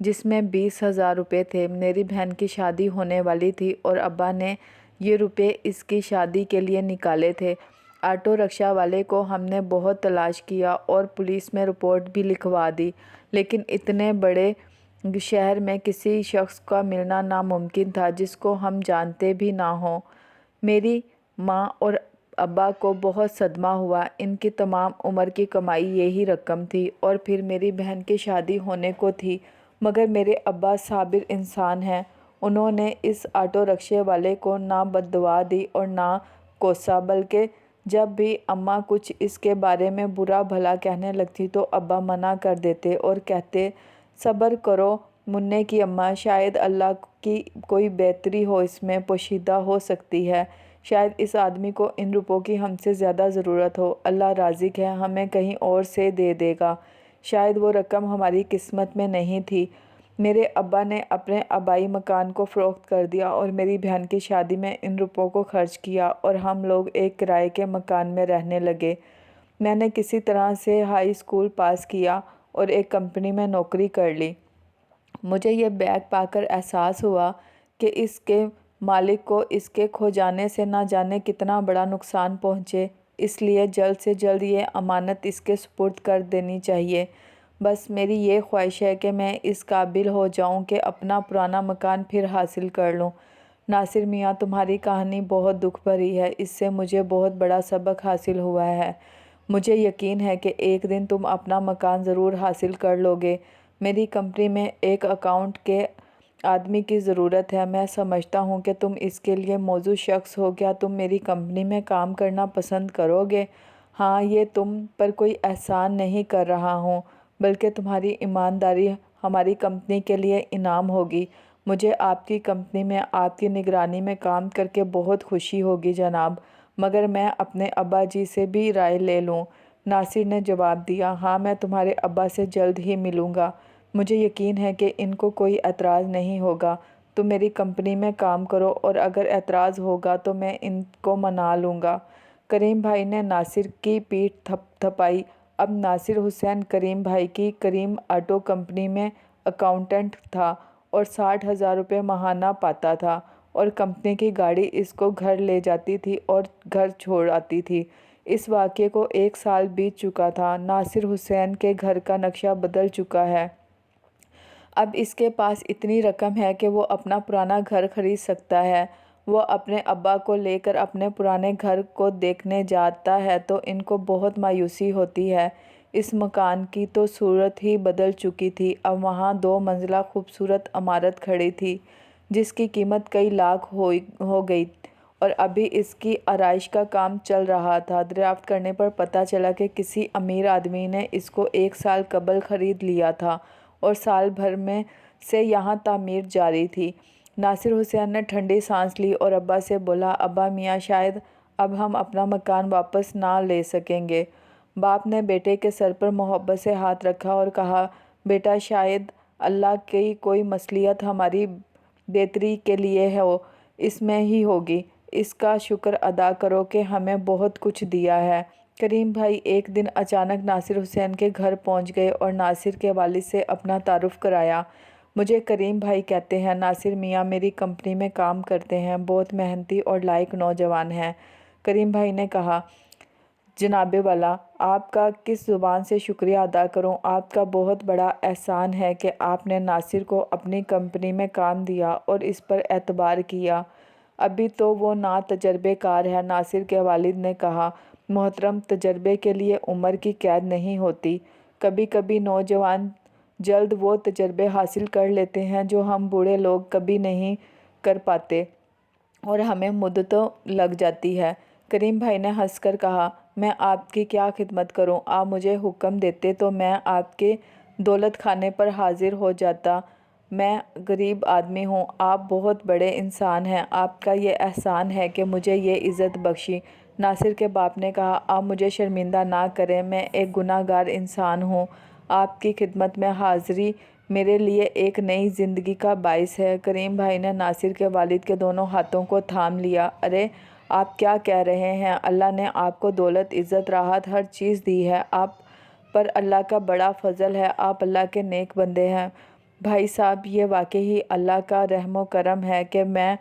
جس میں 20,000 روپے تھے۔ میری بہن کی شادی ہونے والی تھی اور ابا نے یہ روپے اس کی شادی کے لیے نکالے تھے۔ آٹو رکشہ والے کو ہم نے بہت تلاش کیا اور پولیس میں رپورٹ بھی لکھوا دی، لیکن اتنے بڑے شہر میں کسی شخص کا ملنا ناممکن تھا جس کو ہم جانتے بھی نہ ہوں۔ میری ماں اور ابا کو بہت صدمہ ہوا۔ ان کی تمام عمر کی کمائی یہی رقم تھی اور پھر میری بہن کی شادی ہونے کو تھی، مگر میرے ابا صابر انسان ہیں۔ انہوں نے اس آٹو رکشے والے کو نہ بددعا دی اور نہ کوسا، بلکہ جب بھی اماں کچھ اس کے بارے میں برا بھلا کہنے لگتی تو ابا منع کر دیتے اور کہتے، صبر کرو منّے کی اماں، شاید اللہ کی کوئی بہتری ہو، اس میں پوشیدہ ہو سکتی ہے، شاید اس آدمی کو ان روپوں کی ہم سے زیادہ ضرورت ہو، اللہ رازق ہے، ہمیں کہیں اور سے دے دے گا، شاید وہ رقم ہماری قسمت میں نہیں تھی۔ میرے ابا نے اپنے آبائی مکان کو فروخت کر دیا اور میری بہن کی شادی میں ان روپوں کو خرچ کیا اور ہم لوگ ایک کرائے کے مکان میں رہنے لگے۔ میں نے کسی طرح سے ہائی اسکول پاس کیا اور ایک کمپنی میں نوکری کر لی۔ مجھے یہ بیگ پا کر احساس ہوا کہ اس کے مالک کو اس کے کھو جانے سے نہ جانے کتنا بڑا نقصان پہنچے، اس لیے جلد سے جلد یہ امانت اس کے سپرد کر دینی چاہیے۔ بس میری یہ خواہش ہے کہ میں اس قابل ہو جاؤں کہ اپنا پرانا مکان پھر حاصل کر لوں۔ ناصر میاں، تمہاری کہانی بہت دکھ بھری ہے، اس سے مجھے بہت بڑا سبق حاصل ہوا ہے۔ مجھے یقین ہے کہ ایک دن تم اپنا مکان ضرور حاصل کر لو گے۔ میری کمپنی میں ایک اکاؤنٹ کے آدمی کی ضرورت ہے، میں سمجھتا ہوں کہ تم اس کے لیے موزوں شخص ہو، کیا تم میری کمپنی میں کام کرنا پسند کرو گے؟ ہاں، یہ تم پر کوئی احسان نہیں کر رہا ہوں، بلکہ تمہاری ایمانداری ہماری کمپنی کے لیے انعام ہوگی۔ مجھے آپ کی کمپنی میں آپ کی نگرانی میں کام کر کے بہت خوشی ہوگی جناب، مگر میں اپنے ابا جی سے بھی رائے لے لوں۔ ناصر نے جواب دیا، ہاں، میں تمہارے ابا سے جلد ہی ملوں گا، مجھے یقین ہے کہ ان کو کوئی اعتراض نہیں ہوگا، تم میری کمپنی میں کام کرو اور اگر اعتراض ہوگا تو میں ان کو منا لوں گا۔ کریم بھائی نے ناصر کی پیٹھ تھپ تھپائی۔ اب ناصر حسین کریم بھائی کی کریم آٹو کمپنی میں اکاؤنٹنٹ تھا اور 60,000 روپے ماہانہ پاتا تھا اور کمپنی کی گاڑی اس کو گھر لے جاتی تھی اور گھر چھوڑ آتی تھی۔ اس واقعے کو 1 سال بیت چکا تھا۔ ناصر حسین کے گھر کا نقشہ بدل چکا ہے۔ اب اس کے پاس اتنی رقم ہے کہ وہ اپنا پرانا گھر خرید سکتا ہے۔ وہ اپنے ابا کو لے کر اپنے پرانے گھر کو دیکھنے جاتا ہے تو ان کو بہت مایوسی ہوتی ہے۔ اس مکان کی تو صورت ہی بدل چکی تھی۔ اب وہاں 2 منزلہ خوبصورت عمارت کھڑی تھی جس کی قیمت کئی لاکھ ہو گئی اور ابھی اس کی آرائش کا کام چل رہا تھا۔ دریافت کرنے پر پتہ چلا کہ کسی امیر آدمی نے اس کو 1 سال قبل خرید لیا تھا اور سال بھر میں سے یہاں تعمیر جاری تھی۔ ناصر حسین نے ٹھنڈی سانس لی اور ابا سے بولا، ابا میاں، شاید اب ہم اپنا مکان واپس نہ لے سکیں گے۔ باپ نے بیٹے کے سر پر محبت سے ہاتھ رکھا اور کہا، بیٹا، شاید اللہ کی کوئی مصلحت ہماری بہتری کے لیے ہو، اس میں ہی ہوگی، اس کا شکر ادا کرو کہ ہمیں بہت کچھ دیا ہے۔ کریم بھائی ایک دن اچانک ناصر حسین کے گھر پہنچ گئے اور ناصر کے والد سے اپنا تعارف کرایا۔ مجھے کریم بھائی کہتے ہیں، ناصر میاں میری کمپنی میں کام کرتے ہیں، بہت محنتی اور لائق نوجوان ہیں۔ کریم بھائی نے کہا، جناب والا، آپ کا کس زبان سے شکریہ ادا کروں؟ آپ کا بہت بڑا احسان ہے کہ آپ نے ناصر کو اپنی کمپنی میں کام دیا اور اس پر اعتبار کیا۔ ابھی تو وہ نا تجربے کار ہے۔ ناصر کے والد نے کہا، محترم، تجربے کے لیے عمر کی قید نہیں ہوتی، کبھی کبھی نوجوان جلد وہ تجربے حاصل کر لیتے ہیں جو ہم بوڑھے لوگ کبھی نہیں کر پاتے اور ہمیں مدتوں لگ جاتی ہے۔ کریم بھائی نے ہنس کر کہا، میں آپ کی کیا خدمت کروں؟ آپ مجھے حکم دیتے تو میں آپ کے دولت خانے پر حاضر ہو جاتا۔ میں غریب آدمی ہوں، آپ بہت بڑے انسان ہیں، آپ کا یہ احسان ہے کہ مجھے یہ عزت بخشی۔ ناصر کے باپ نے کہا، آپ مجھے شرمندہ نہ کریں، میں ایک گناہ گار انسان ہوں، آپ کی خدمت میں حاضری میرے لیے ایک نئی زندگی کا باعث ہے۔ کریم بھائی نے ناصر کے والد کے دونوں ہاتھوں کو تھام لیا۔ ارے آپ کیا کہہ رہے ہیں؟ اللہ نے آپ کو دولت، عزت، راحت، ہر چیز دی ہے، آپ پر اللہ کا بڑا فضل ہے، آپ اللہ کے نیک بندے ہیں، بھائی صاحب، یہ واقعی اللہ کا رحم و کرم ہے کہ میں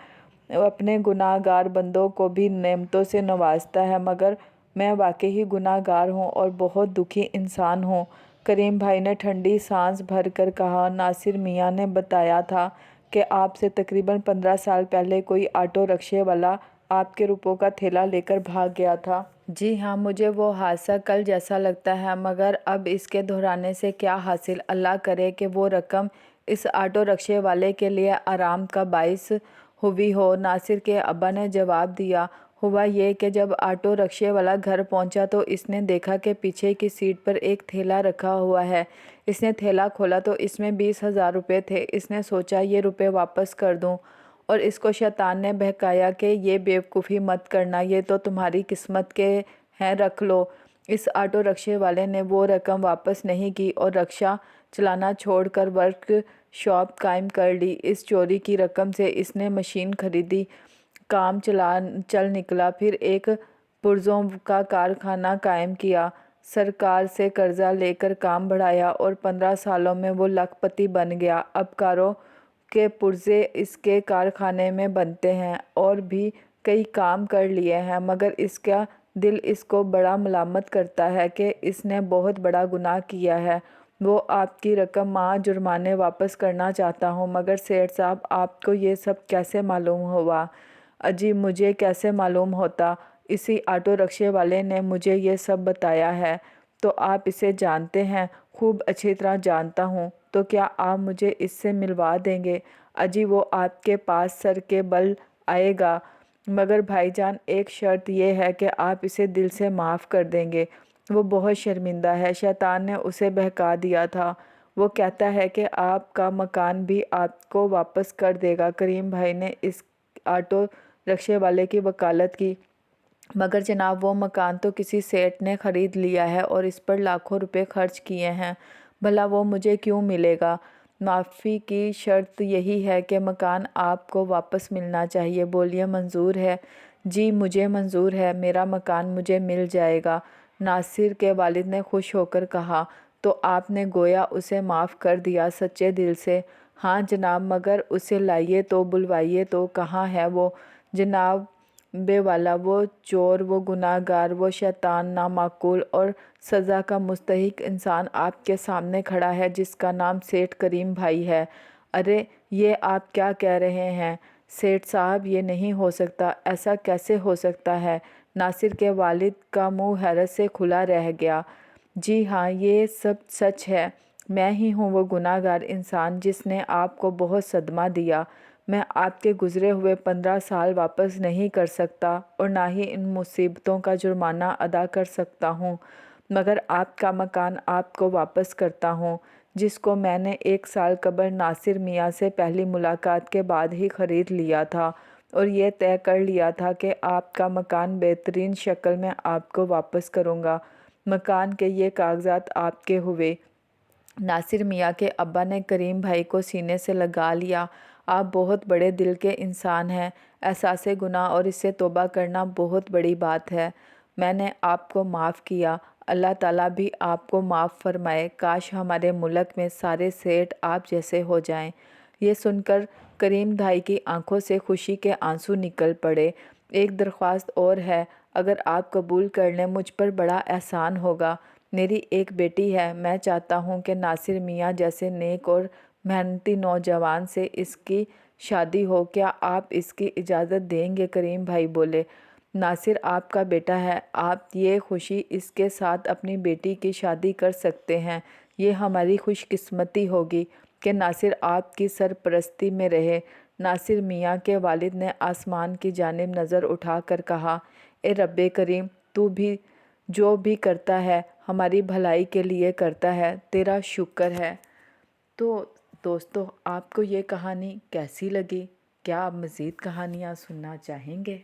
اپنے گناہ گار بندوں کو بھی نعمتوں سے نوازتا ہے، مگر میں واقعی گناہ گار ہوں اور بہت دکھی انسان ہوں۔ کریم بھائی نے ٹھنڈی سانس بھر کر کہا، ناصر میاں نے بتایا تھا کہ آپ سے تقریباً 15 سال پہلے کوئی آٹو رکشے والا آپ کے روپوں کا تھیلا لے کر بھاگ گیا تھا۔ جی ہاں، مجھے وہ حادثہ کل جیسا لگتا ہے، مگر اب اس کے دہرانے سے کیا حاصل؟ اللہ کرے کہ وہ رقم اس آٹو رکشے والے کے لیے آرام کا باعث ہوئی ہو۔ ناصر کے ابا نے جواب دیا، ہوا یہ کہ جب آٹو رکشے والا گھر پہنچا تو اس نے دیکھا کہ پیچھے کی سیٹ پر ایک تھیلا رکھا ہوا ہے۔ اس نے تھیلا کھولا تو اس میں 20,000 روپے تھے۔ اس نے سوچا یہ روپے واپس کر دوں، اور اس کو شیطان نے بہکایا کہ یہ بیوقوفی مت کرنا، یہ تو تمہاری قسمت کے ہیں، رکھ لو۔ اس آٹو رکشے والے نے وہ رقم واپس نہیں کی اور رکشہ چلانا چھوڑ کر ورک شاپ قائم کر لی۔ اس چوری کی رقم سے اس نے مشین خریدی، کام چل نکلا، پھر ایک پرزوں کا کارخانہ قائم کیا، سرکار سے قرضہ لے کر کام بڑھایا اور 15 سالوں میں وہ لاکھ پتی بن گیا۔ اب کاروں کے پرزے اس کے کارخانے میں بنتے ہیں، اور بھی کئی کام کر لیے ہیں، مگر اس کا دل اس کو بڑا ملامت کرتا ہے کہ اس نے بہت بڑا گناہ کیا ہے۔ وہ آپ کی رقم مع جرمانے واپس کرنا چاہتا ہوں۔ مگر سیٹھ صاحب، آپ کو یہ سب کیسے معلوم ہوا؟ اجی، مجھے کیسے معلوم ہوتا؟ اسی آٹو رکشے والے نے مجھے یہ سب بتایا ہے۔ تو آپ اسے جانتے ہیں؟ خوب اچھی طرح جانتا ہوں۔ تو کیا آپ مجھے اس سے ملوا دیں گے؟ اجی، وہ آپ کے پاس سر کے بل آئے گا، مگر بھائی جان ایک شرط یہ ہے کہ آپ اسے دل سے معاف کر دیں گے۔ وہ بہت شرمندہ ہے، شیطان نے اسے بہکا دیا تھا۔ وہ کہتا ہے کہ آپ کا مکان بھی آپ کو واپس کر دے گا۔ کریم بھائی نے اس آٹو رکشے والے کی وکالت کی، مگر جناب وہ مکان تو کسی سیٹھ نے خرید لیا ہے اور اس پر لاکھوں روپے خرچ کیے ہیں، بھلا وہ مجھے کیوں ملے گا؟ معافی کی شرط یہی ہے کہ مکان آپ کو واپس ملنا چاہیے۔ بولیے، منظور ہے؟ جی مجھے منظور ہے، میرا مکان مجھے مل جائے گا۔ ناصر کے والد نے خوش ہو کر کہا، تو آپ نے گویا اسے معاف کر دیا سچے دل سے؟ ہاں جناب، مگر اسے لائیے تو، بلوائیے تو، کہاں ہے وہ؟ جناب بے والا، وہ چور، وہ گناہ گار، وہ شیطان نامعقول اور سزا کا مستحق انسان آپ کے سامنے کھڑا ہے، جس کا نام سیٹھ کریم بھائی ہے۔ ارے یہ آپ کیا کہہ رہے ہیں سیٹھ صاحب؟ یہ نہیں ہو سکتا، ایسا کیسے ہو سکتا ہے؟ ناصر کے والد کا منہ حیرت سے کھلا رہ گیا۔ جی ہاں، یہ سب سچ ہے، میں ہی ہوں وہ گناہ گار انسان جس نے آپ کو بہت صدمہ دیا۔ میں آپ کے گزرے ہوئے 15 سال واپس نہیں کر سکتا اور نہ ہی ان مصیبتوں کا جرمانہ ادا کر سکتا ہوں، مگر آپ کا مکان آپ کو واپس کرتا ہوں، جس کو میں نے 1 سال قبل ناصر میاں سے پہلی ملاقات کے بعد ہی خرید لیا تھا، اور یہ طے کر لیا تھا کہ آپ کا مکان بہترین شکل میں آپ کو واپس کروں گا۔ مکان کے یہ کاغذات آپ کے ہوئے۔ ناصر میاں کے ابا نے کریم بھائی کو سینے سے لگا لیا۔ آپ بہت بڑے دل کے انسان ہیں، احساس گناہ اور اس سے توبہ کرنا بہت بڑی بات ہے۔ میں نے آپ کو معاف کیا، اللہ تعالیٰ بھی آپ کو معاف فرمائے۔ کاش ہمارے ملک میں سارے سیٹھ آپ جیسے ہو جائیں۔ یہ سن کر کریم بھائی کی آنکھوں سے خوشی کے آنسو نکل پڑے۔ ایک درخواست اور ہے، اگر آپ قبول کر لیں مجھ پر بڑا احسان ہوگا۔ میری ایک بیٹی ہے، میں چاہتا ہوں کہ ناصر میاں جیسے نیک اور محنتی نوجوان سے اس کی شادی ہو، کیا آپ اس کی اجازت دیں گے؟ کریم بھائی بولے، ناصر آپ کا بیٹا ہے، آپ یہ خوشی اس کے ساتھ اپنی بیٹی کی شادی کر سکتے ہیں۔ یہ ہماری خوش قسمتی ہوگی کہ ناصر آپ کی سرپرستی میں رہے۔ ناصر میاں کے والد نے آسمان کی جانب نظر اٹھا کر کہا، اے رب کریم، تو بھی جو بھی کرتا ہے ہماری بھلائی کے لیے کرتا ہے، تیرا شکر ہے۔ تو دوستو، آپ کو یہ کہانی کیسی لگی؟ کیا آپ مزید کہانیاں سننا چاہیں گے؟